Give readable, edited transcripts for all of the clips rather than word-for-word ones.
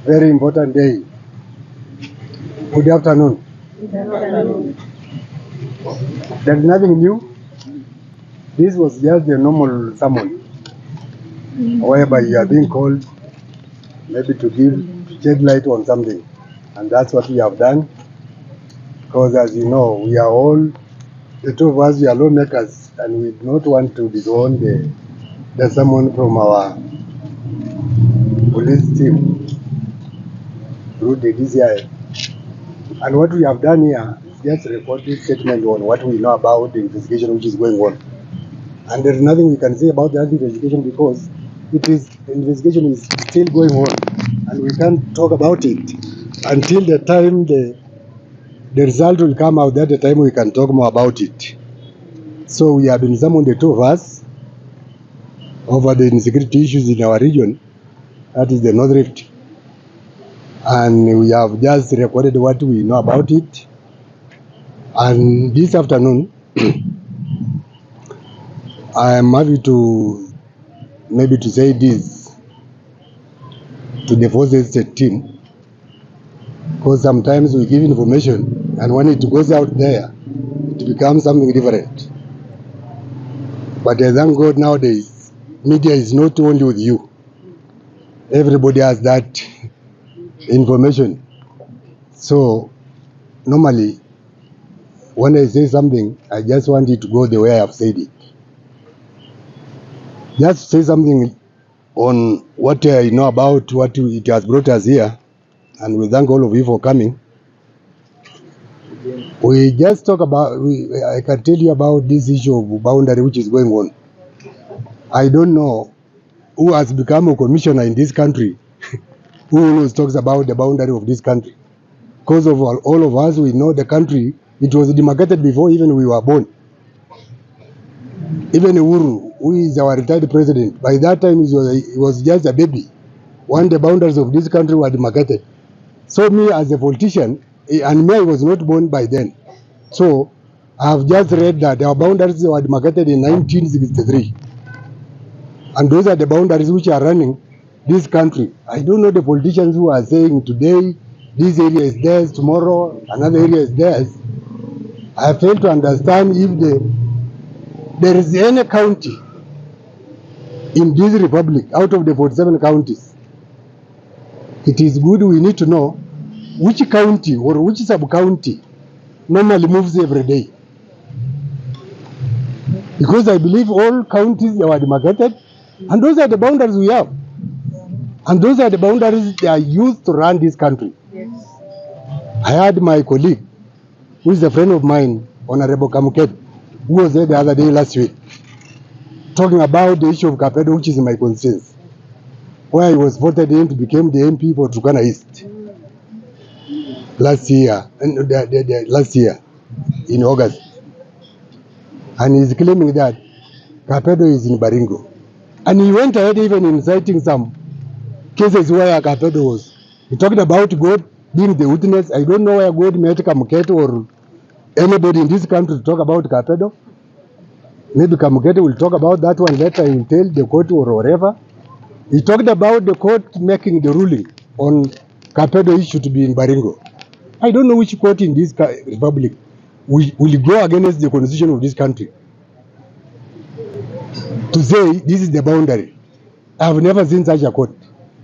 Very important day. Good afternoon. There's nothing new. This was just a normal sermon, whereby you are being called maybe to shed light on something. And that's what we have done. Because as you know, we are all, the two of us, we are lawmakers, and we do not want to disown the sermon from our police team through the DCI. And what we have done here is just a reporting statement on what we know about the investigation which is going on. And there is nothing we can say about that investigation because the investigation is still going on, and we can't talk about it until the time the result will come out. At the time we can talk more about it. So we have been summoned, the two of us, over the insecurity issues in our region, that is the North Rift, and we have just recorded what we know about it. And this afternoon, I am happy to say this to the forces state team, because sometimes we give information and when it goes out there, it becomes something different. But thank God nowadays, media is not only with you. Everybody has that information. So normally, when I say something, I just want it to go the way I have said it. Just say something on what I know about what it has brought us here, and we thank all of you for coming. We just talk about, I can tell you about this issue of boundary which is going on. I don't know who has become a commissioner in this country who always talks about the boundary of this country. Because of all of us, we know the country, it was demarcated before even we were born. Even Uhuru, who is our retired president, by that time he was just a baby when the boundaries of this country were demarcated. So me as a politician, and me I was not born by then. So I have just read that our boundaries were demarcated in 1963. And those are the boundaries which are running this country. I don't know the politicians who are saying today this area is theirs, tomorrow another area is theirs. I fail to understand if there is any county in this republic out of the 47 counties. It is good we need to know which county or which sub-county normally moves every day. Because I believe all counties are demarcated, and those are the boundaries we have. And those are the boundaries they are used to run this country. Yes. I had my colleague, who is a friend of mine, Honorable Kamket, who was there the other day last week, talking about the issue of Kapedo, which is my concerns, where he was voted in to become the MP for Turkana East last year in August. And he's claiming that Kapedo is in Baringo. And he went ahead even in citing some cases where Kapedo was. He talked about God being the witness. I don't know where God met Kamket or anybody in this country to talk about Kapedo. Maybe Kamket will talk about that one later. He will tell the court or whatever. He talked about the court making the ruling on Kapedo issue to be in Baringo. I don't know which court in this republic will go against the constitution of this country to say this is the boundary. I have never seen such a court.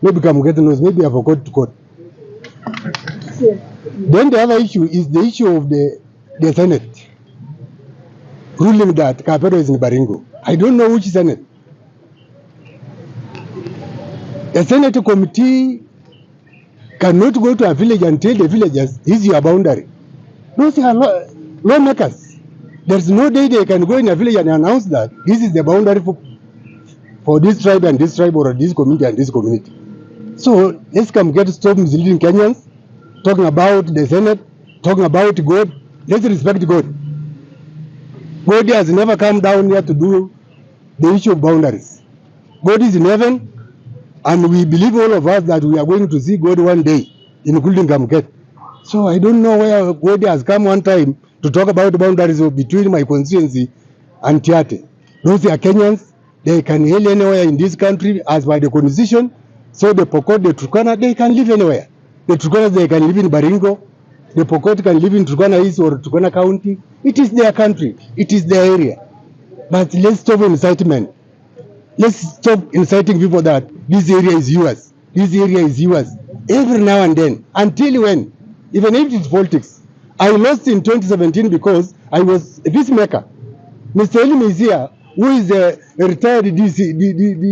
Maybe Kamket knows, maybe I forgot to quote. Then the other issue is the issue of the Senate ruling that Kapedo is in Baringo. I don't know which Senate. A Senate committee cannot go to a village and tell the villagers, this is your boundary. Those are lawmakers. There's no day they can go in a village and announce that this is the boundary for this tribe and this tribe, or this community and this community. So let's stop misleading Kenyans, talking about the Senate, talking about God. Let's respect God. God has never come down here to do the issue of boundaries. God is in heaven, and we believe, all of us, that we are going to see God one day, including Kamket. So I don't know where God has come one time to talk about the boundaries between my constituency and Tiaty. Those are Kenyans. They can hail anywhere in this country as by the constitution. So the Pokot, the Turkana, they can live anywhere. The Turkana, they can live in Baringo. The Pokot can live in Turkana East or Turkana County. It is their country. It is their area. But let's stop incitement. Let's stop inciting people that this area is yours. This area is yours. Every now and then. Until when? Even if it's politics. I lost in 2017 because I was a peacemaker. Mr. Elim is here, who is a retired DCC.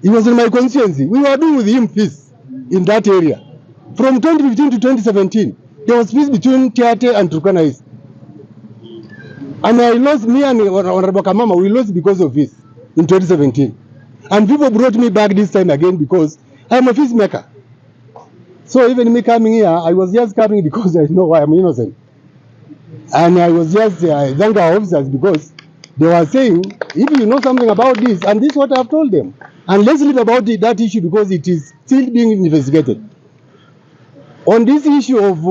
He was in my constituency. We were doing with him peace in that area. From 2015 to 2017, there was peace between Tiaty and Turkana East. And I lost, me and Honorable Kamama, we lost because of this in 2017. And people brought me back this time again because I'm a peacemaker. So even me coming here, I was just coming because I know I'm innocent. And I was just thank our officers because they were saying, if you know something about this, and this is what I've told them. And let's leave about that issue because it is still being investigated. On this issue of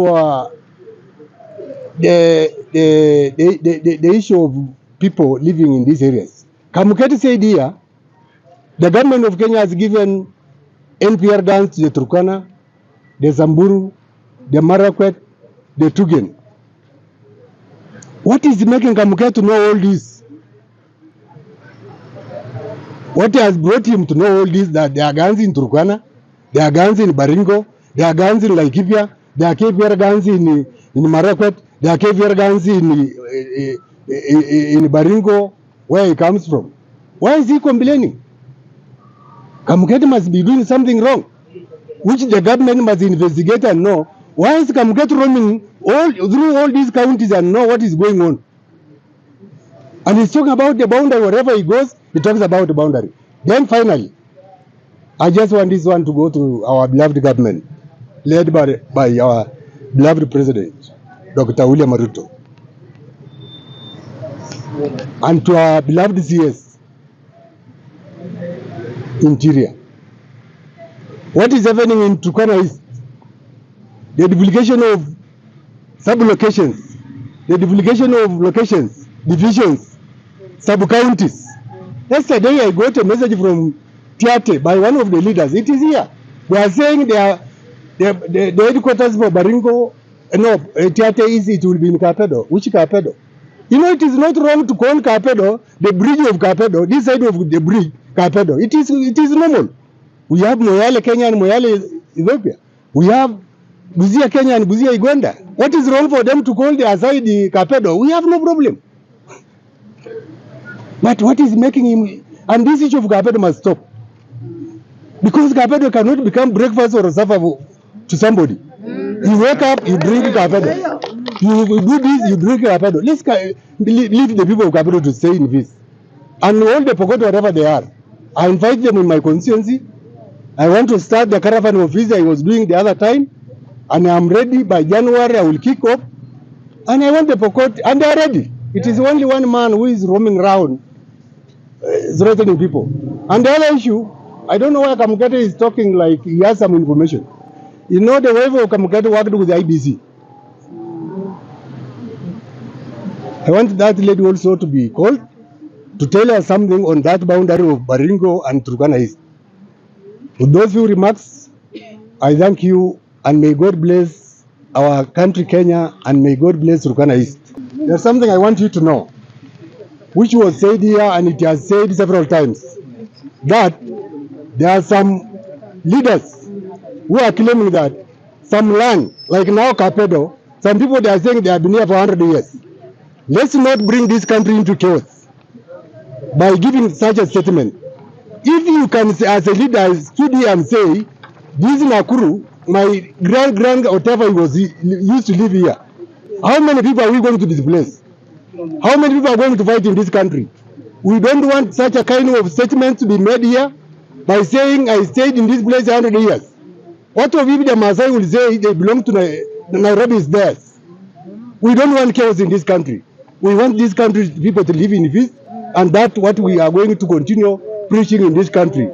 the issue of people living in these areas, Kamket said here, the government of Kenya has given NPR guns to the Turkana, the Samburu, the Marakwet, the Tugen. What is making Kamket to know all this? What has brought him to know all this? That there are guns in Turkana, there are guns in Baringo, there are guns in Laikipia, there are KPR guns in Marakwet, there are KPR guns in Baringo, where he comes from. Why is he complaining? Kamket must be doing something wrong, which the government must investigate and know. Why is Kamket roaming through all these counties and know what is going on? And he's talking about the boundary. Wherever he goes, he talks about the boundary. Then finally, I just want this one to go to our beloved government, led by our beloved President, Dr. William Ruto, and to our beloved CS, Interior. What is happening in Turkana is the duplication of sub-locations, the duplication of locations, divisions, sub-counties. Yesterday I got a message from Tiaty by one of the leaders. It is here. They are saying the headquarters for Baringo, Tiaty is, it will be in Kapedo. Which Kapedo? You know, it is not wrong to call Kapedo the bridge of Kapedo, this side of the bridge, Kapedo. It is normal. We have Moyale Kenya and Moyale Ethiopia. We have Busia Kenya and Busia Uganda. What is wrong for them to call the side the Kapedo? We have no problem. But what is making him, and this issue of Kapedo must stop. Because Kapedo cannot become breakfast or supper to somebody. You wake up, you drink Kapedo. You do this, you drink Kapedo. Let's leave the people of Kapedo to stay in peace. And all the Pokot, whatever they are, I invite them in my constituency. I want to start the caravan of visa I was doing the other time. And I'm ready. By January, I will kick off. And I want the Pokot, and they are ready. It is only one man who is roaming around, threatening people. And the other issue, I don't know why Kamket is talking like he has some information. You know, the wife of Kamket worked with the IBC. I want that lady also to be called to tell us something on that boundary of Baringo and Turkana East. With those few remarks, I thank you, and may God bless our country, Kenya, and may God bless Turkana East. There's something I want you to know, which was said here, and it has said several times, that there are some leaders who are claiming that some land, like now Kapedo, some people they are saying they have been here for 100 years. Let's not bring this country into chaos by giving such a statement. If you can, as a leader, stood here and say, this is Nakuru, my grand whatever he was, he used to live here. How many people are we going to displace? How many people are going to fight in this country? We don't want such a kind of statement to be made here by saying I stayed in this place 100 years. What of if the Maasai will say they belong to Nairobi is theirs? We don't want chaos in this country. We want this country people to live in peace, and that's what we are going to continue preaching in this country.